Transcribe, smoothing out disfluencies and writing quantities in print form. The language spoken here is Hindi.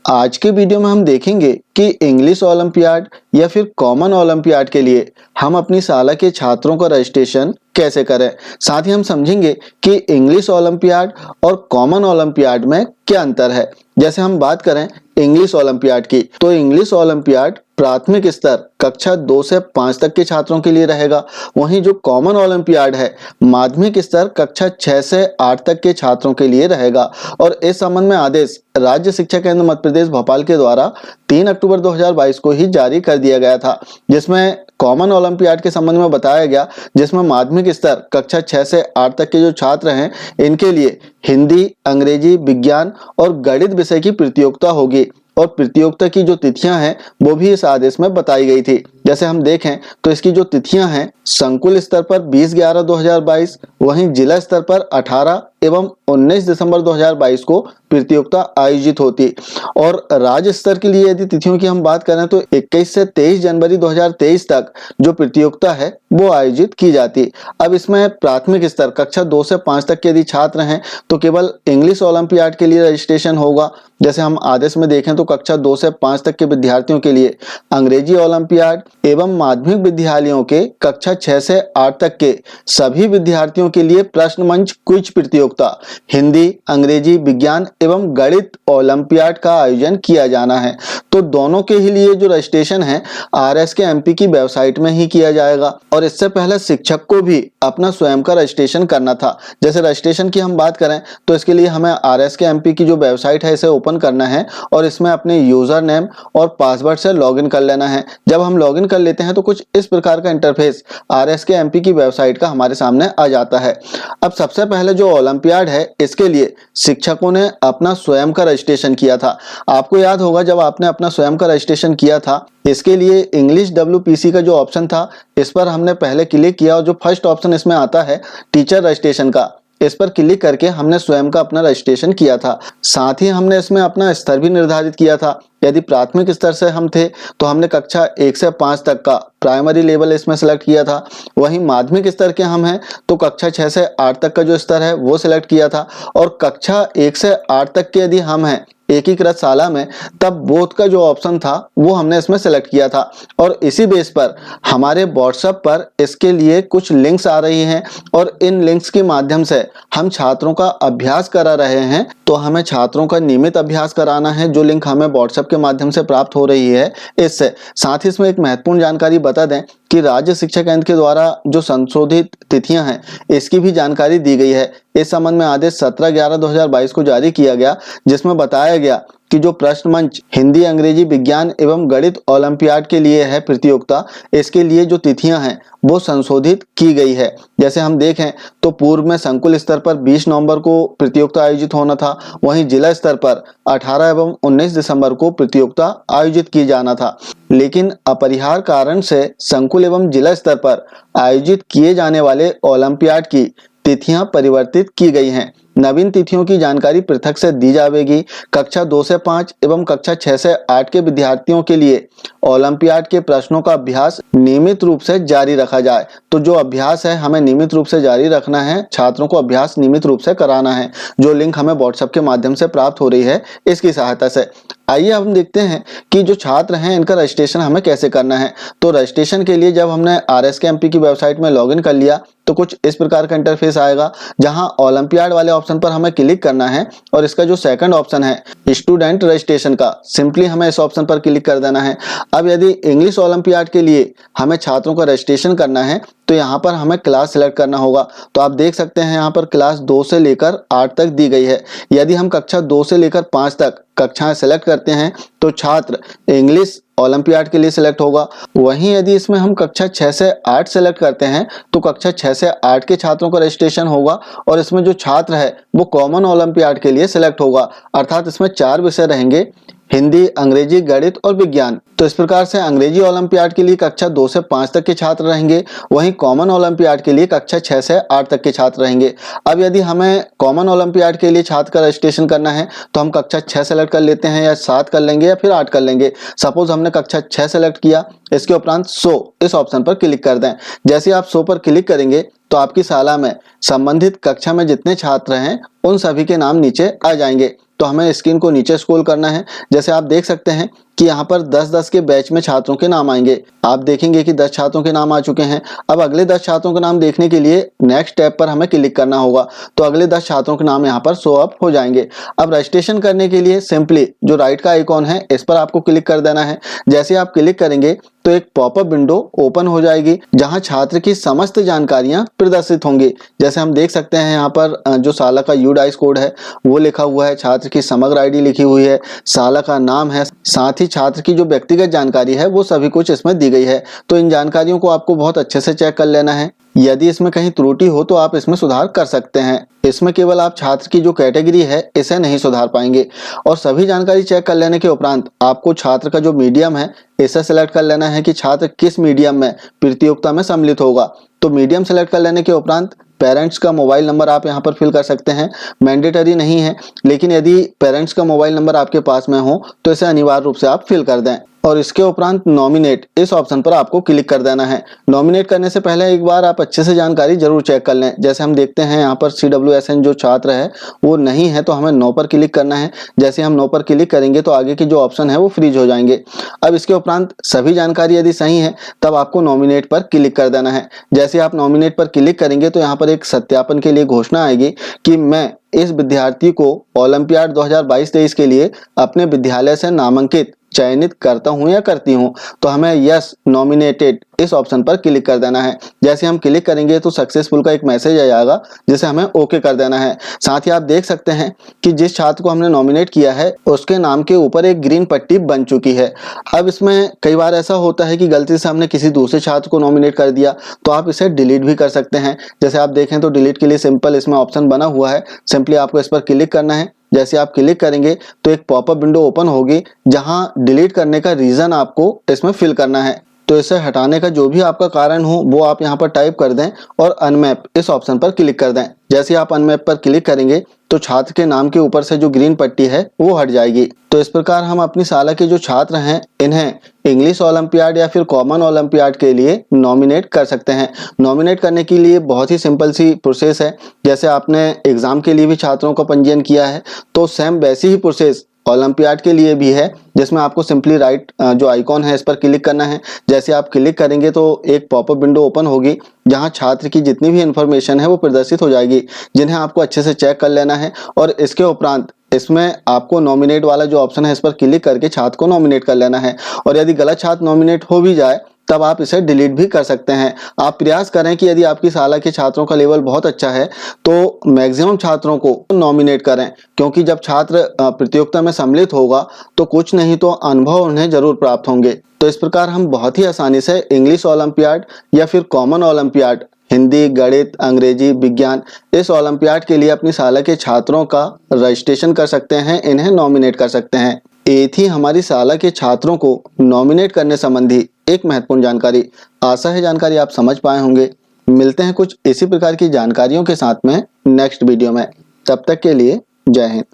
आज के वीडियो में हम देखेंगे कि इंग्लिश ओलंपियाड या फिर कॉमन ओलंपियाड के लिए हम अपनी शाला के छात्रों का रजिस्ट्रेशन कैसे करें। साथ ही हम समझेंगे कि इंग्लिश ओलंपियाड और कॉमन ओलंपियाड में क्या अंतर है। जैसे हम बात करें इंग्लिश ओलंपियाड की, तो इंग्लिश ओलंपियाड प्राथमिक स्तर कक्षा 2 से 5 तक के छात्रों के लिए रहेगा। वहीं जो कॉमन ओलंपियाड है माध्यमिक स्तर कक्षा 6 से 8 तक के छात्रों के लिए रहेगा। और इस संबंध में आदेश राज्य शिक्षा केंद्र मध्य प्रदेश भोपाल के द्वारा 3 अक्टूबर 2022 को ही जारी कर दिया गया था, जिसमें कॉमन ओलंपियाड के संबंध में बताया गया, जिसमें माध्यमिक स्तर कक्षा 6 से 8 तक के जो छात्र हैं इनके लिए हिंदी, अंग्रेजी, विज्ञान और गणित विषय की प्रतियोगिता होगी। और प्रतियोगिता की जो तिथियां हैं वो भी इस आदेश में बताई गई थी। जैसे हम देखें तो इसकी जो तिथियां हैं संकुल स्तर पर 20/11/2022, वहीं जिला स्तर पर 18 एवं 19 दिसंबर 2022 को प्रतियोगिता आयोजित होती। और राज्य स्तर के लिए यदि तिथियों की हम बात करें तो 21 से 23 जनवरी 2023 तक जो प्रतियोगिता है वो आयोजित की जाती। अब इसमें प्राथमिक स्तर कक्षा 2 से 5 तक के यदि छात्र हैं तो केवल इंग्लिश ओलंपियाड के लिए रजिस्ट्रेशन होगा। जैसे हम आदेश में देखें तो कक्षा 2 से 5 तक के विद्यार्थियों के लिए अंग्रेजी ओलंपियाड एवं माध्यमिक विद्यालयों के कक्षा 6 से 8 तक के सभी विद्यार्थियों के लिए प्रश्न मंच क्विज प्रतियोगिता हिंदी, अंग्रेजी, विज्ञान एवं गणित ओलंपियाड का आयोजन किया जाना है। तो दोनों के ही लिए जो रजिस्ट्रेशन है RSK MP की वेबसाइट में ही किया जाएगा। और इससे पहले शिक्षक को भी अपना स्वयं का रजिस्ट्रेशन करना था। जैसे रजिस्ट्रेशन की हम बात करें तो इसके लिए हमें RSK MP की जो वेबसाइट है इसे ओपन करना है और इसमें अपने यूजर नेम और पासवर्ड से लॉगिन कर लेना है। जब हम लॉगिन कर लेते हैं तो कुछ इस प्रकार का इंटरफेस RSK MP की वेबसाइट का हमारे सामने आ जाता है। अब सबसे पहले जो ओलंपियाड है इसके लिए शिक्षकों ने अपना स्वयं का रजिस्ट्रेशन किया था। आपको याद होगा जब आपने अपना स्वयं का रजिस्ट्रेशन किया था इसके लिए इंग्लिश WPC का जो ऑप्शन था इस पर हमने पहले क्लिक किया और जो फर्स्ट ऑप्शन इसमें आता है टीचर रजिस्ट्रेशन का, इस पर क्लिक करके हमने स्वयं का अपना रजिस्ट्रेशन किया था। साथ ही हमने इसमें अपना स्तर भी निर्धारित किया था। यदि प्राथमिक स्तर से हम थे तो हमने कक्षा 1 से 5 तक का प्राइमरी लेवल इसमें सेलेक्ट किया था। वहीं माध्यमिक स्तर के हम हैं तो कक्षा 6 से 8 तक का जो स्तर है वो सिलेक्ट किया था। और कक्षा 1 से 8 तक के यदि हम हैं एकीकृत शाला में तब बोथ का जो ऑप्शन था वो हमने इसमें सेलेक्ट किया था। और इसी बेस पर हमारे व्हाट्सएप पर इसके लिए कुछ लिंक्स आ रही हैं और इन लिंक्स के माध्यम से हम छात्रों का अभ्यास करा रहे हैं। तो हमें छात्रों का नियमित अभ्यास कराना है जो लिंक हमें व्हाट्सएप के माध्यम से प्राप्त हो रही है इससे। साथ ही इसमें एक महत्वपूर्ण जानकारी बता दें कि राज्य शिक्षा केंद्र के द्वारा जो संशोधित तिथियां हैं इसकी भी जानकारी दी गई है। इस संबंध में आदेश 17/11/2022 को जारी किया गया, जिसमें बताया गया कि जो प्रश्न मंच हिंदी, अंग्रेजी, विज्ञान एवं गणित ओलंपियाड के लिए है प्रतियोगिता, इसके लिए जो तिथियां हैं वो संशोधित की गई है। जैसे हम देखें तो पूर्व में संकुल स्तर पर 20 नवंबर को प्रतियोगिता आयोजित होना था, वहीं जिला स्तर पर 18 एवं 19 दिसंबर को प्रतियोगिता आयोजित की जाना था। लेकिन अपरिहार्य कारण से संकुल एवं जिला स्तर पर आयोजित किए जाने वाले ओलंपियाड की तिथियां परिवर्तित की गई हैं। नवीन तिथियों की जानकारी पृथक से दी जाएगी। कक्षा 2 से 5 एवं कक्षा 6 से 8 के विद्यार्थियों के लिए ओलंपियाड के प्रश्नों का अभ्यास नियमित रूप से जारी रखा जाए। तो जो अभ्यास है हमें नियमित रूप से जारी रखना है, छात्रों को अभ्यास नियमित रूप से कराना है, जो लिंक हमें व्हाट्सएप के माध्यम से प्राप्त हो रही है इसकी सहायता से। आइए हम देखते हैं कि जो छात्र हैं इनका रजिस्ट्रेशन हमें कैसे करना है। तो रजिस्ट्रेशन के लिए जब हमने RSK MP की वेबसाइट में लॉगिन कर लिया तो कुछ इस प्रकार का इंटरफेस आएगा, जहां ओलंपियाड वाले ऑप्शन पर हमें क्लिक करना है और इसका जो सेकंड ऑप्शन है स्टूडेंट रजिस्ट्रेशन का, सिंपली हमें इस ऑप्शन पर क्लिक कर देना है। अब यदि इंग्लिश ओलंपियाड के लिए हमें छात्रों का रजिस्ट्रेशन करना है तो यहाँ पर हमें क्लास सिलेक्ट करना होगा। तो आप देख सकते हैं यहाँ पर क्लास 2 से लेकर 8 तक दी गई है। यदि हम कक्षा 2 से लेकर 5 तक कक्षाएं सेलेक्ट करते हैं तो छात्र इंग्लिश ओलंपियाड के लिए सिलेक्ट होगा। वहीं यदि इसमें हम कक्षा 6 से 8 सेलेक्ट करते हैं तो कक्षा 6 से 8 के छात्रों का रजिस्ट्रेशन होगा और इसमें जो छात्र है वो कॉमन ओलंपियाड के लिए सिलेक्ट होगा। अर्थात इसमें 4 विषय रहेंगे, हिंदी, अंग्रेजी, गणित और विज्ञान। तो इस प्रकार से अंग्रेजी ओलंपियाड के लिए कक्षा 2 से 5 तक के छात्र रहेंगे, वहीं कॉमन ओलंपियाड के लिए कक्षा 6 से 8 तक के छात्र रहेंगे। अब यदि हमें कॉमन ओलंपियाड के लिए छात्र का रजिस्ट्रेशन करना है तो हम कक्षा 6 सेलेक्ट कर लेते हैं, या 7 कर लेंगे या फिर 8 कर लेंगे। सपोज हमने कक्षा 6 सेलेक्ट किया, इसके उपरांत 100 इस ऑप्शन पर क्लिक कर दें। जैसे आप 100 पर क्लिक करेंगे तो आपकी शाला में संबंधित कक्षा में जितने छात्र हैं उन सभी के नाम नीचे आ जाएंगे। तो तो हमें स्क्रीन को नीचे स्क्रॉल करना है। जैसे आप देख सकते हैं कि यहाँ पर 10-10 के बैच में छात्रों के नाम आएंगे। आप देखेंगे कि 10 छात्रों के नाम आ चुके हैं। अब अगले 10 छात्रों के नाम देखने के लिए नेक्स्ट टैब पर हमें क्लिक करना होगा, तो अगले 10 छात्रों के नाम यहाँ पर शो अप हो जाएंगे। अब रजिस्ट्रेशन करने के लिए सिंपली जो राइट का आइकॉन है इस पर आपको क्लिक कर देना है। जैसे आप क्लिक करेंगे तो एक पॉपअप विंडो ओपन हो जाएगी जहां छात्र की समस्त जानकारियां प्रदर्शित होंगी। जैसे हम देख सकते हैं यहाँ पर जो साला का यूडाइस कोड है वो लिखा हुआ है, छात्र की समग्र आईडी लिखी हुई है, साला का नाम है, साथ ही छात्र की जो व्यक्तिगत जानकारी है वो सभी कुछ इसमें दी गई है। तो इन जानकारियों को आपको बहुत अच्छे से चेक कर लेना है। यदि इसमें कहीं त्रुटि हो तो आप इसमें सुधार कर सकते हैं। इसमें केवल आप छात्र की जो कैटेगरी है इसे नहीं सुधार पाएंगे। और सभी जानकारी चेक कर लेने के उपरांत आपको छात्र का जो मीडियम है इसे सेलेक्ट कर लेना है कि छात्र किस मीडियम में प्रतियोगिता में सम्मिलित होगा। तो मीडियम सेलेक्ट कर लेने के उपरांत पेरेंट्स का मोबाइल नंबर आप यहाँ पर फिल कर सकते हैं। मैंडेटरी नहीं है, लेकिन यदि पेरेंट्स का मोबाइल नंबर आपके पास में हो तो इसे अनिवार्य रूप से आप फिल कर दें। और इसके उपरांत नॉमिनेट इस ऑप्शन पर आपको क्लिक कर देना है। नॉमिनेट करने से पहले एक बार आप अच्छे से जानकारी जरूर चेक कर लें। जैसे हम देखते हैं यहाँ पर CWSN जो छात्र है वो नहीं है, तो हमें नो पर क्लिक करना है। जैसे हम नो पर क्लिक करेंगे तो आगे के जो ऑप्शन है वो फ्रीज हो जाएंगे। अब इसके उपरांत सभी जानकारी यदि सही है तब आपको नॉमिनेट पर क्लिक कर देना है। जैसे आप नॉमिनेट पर क्लिक करेंगे तो यहाँ पर एक सत्यापन के लिए घोषणा आएगी कि मैं इस विद्यार्थी को ओलंपियाड 2022-23 के लिए अपने विद्यालय से नामांकित चयनित करता हूं या करती हूं। तो हमें यस नॉमिनेटेड इस ऑप्शन पर क्लिक कर देना है। जैसे हम क्लिक करेंगे तो सक्सेसफुल का एक मैसेज आ जाएगा जिसे हमें ओके कर देना है। साथ ही आप देख सकते हैं कि जिस छात्र को हमने नॉमिनेट किया है उसके नाम के ऊपर एक ग्रीन पट्टी बन चुकी है। अब इसमें कई बार ऐसा होता है कि गलती से हमने किसी दूसरे छात्र को नॉमिनेट कर दिया, तो आप इसे डिलीट भी कर सकते हैं। जैसे आप देखें तो डिलीट के लिए सिंपल इसमें ऑप्शन बना हुआ है, सिंपली आपको इस पर क्लिक करना है। जैसे आप क्लिक करेंगे तो एक पॉपअप विंडो ओपन होगी जहां डिलीट करने का रीजन आपको इसमें फिल करना है। तो इसे हटाने का जो भी आपका कारण हो वो आप यहाँ पर टाइप कर दें और अनमैप इस ऑप्शन पर क्लिक कर दें। जैसे आप अनमैप पर क्लिक करेंगे तो छात्र के नाम के ऊपर से जो ग्रीन पट्टी है वो हट जाएगी। तो इस प्रकार हम अपनी साला के जो छात्र हैं इन्हें इंग्लिश ओलंपियाड या फिर कॉमन ओलंपियाड के लिए नॉमिनेट कर सकते हैं। नॉमिनेट करने के लिए बहुत ही सिंपल सी प्रोसेस है। जैसे आपने एग्जाम के लिए भी छात्रों का पंजीयन किया है तो सेम वैसी ही प्रोसेस ओलंपियाड के लिए भी है, जिसमें आपको सिंपली राइट जो आइकॉन है इस पर क्लिक करना है। जैसे आप क्लिक करेंगे तो एक पॉपअप विंडो ओपन होगी जहां छात्र की जितनी भी इंफॉर्मेशन है वो प्रदर्शित हो जाएगी, जिन्हें आपको अच्छे से चेक कर लेना है। और इसके उपरांत इसमें आपको नॉमिनेट वाला जो ऑप्शन है इस पर क्लिक करके छात्र को नॉमिनेट कर लेना है। और यदि गलत छात्र नॉमिनेट हो भी जाए तब आप इसे डिलीट भी कर सकते हैं। आप प्रयास करें कि यदि आपकी शाला के छात्रों का लेवल बहुत अच्छा है तो मैक्सिमम छात्रों को नॉमिनेट करें, क्योंकि जब छात्र प्रतियोगिता में सम्मिलित होगा तो कुछ नहीं तो अनुभव उन्हें जरूर प्राप्त होंगे। तो इस प्रकार हम बहुत ही आसानी से इंग्लिश ओलंपियाड या फिर कॉमन ओलंपियाड, हिंदी, गणित, अंग्रेजी, विज्ञान, इस ओलंपियाड के लिए अपनी शाला के छात्रों का रजिस्ट्रेशन कर सकते हैं, इन्हें नॉमिनेट कर सकते हैं। ये थी हमारी शाला के छात्रों को नॉमिनेट करने संबंधी एक महत्वपूर्ण जानकारी। आशा है जानकारी आप समझ पाए होंगे। मिलते हैं कुछ इसी प्रकार की जानकारियों के साथ में नेक्स्ट वीडियो में। तब तक के लिए जय हिंद।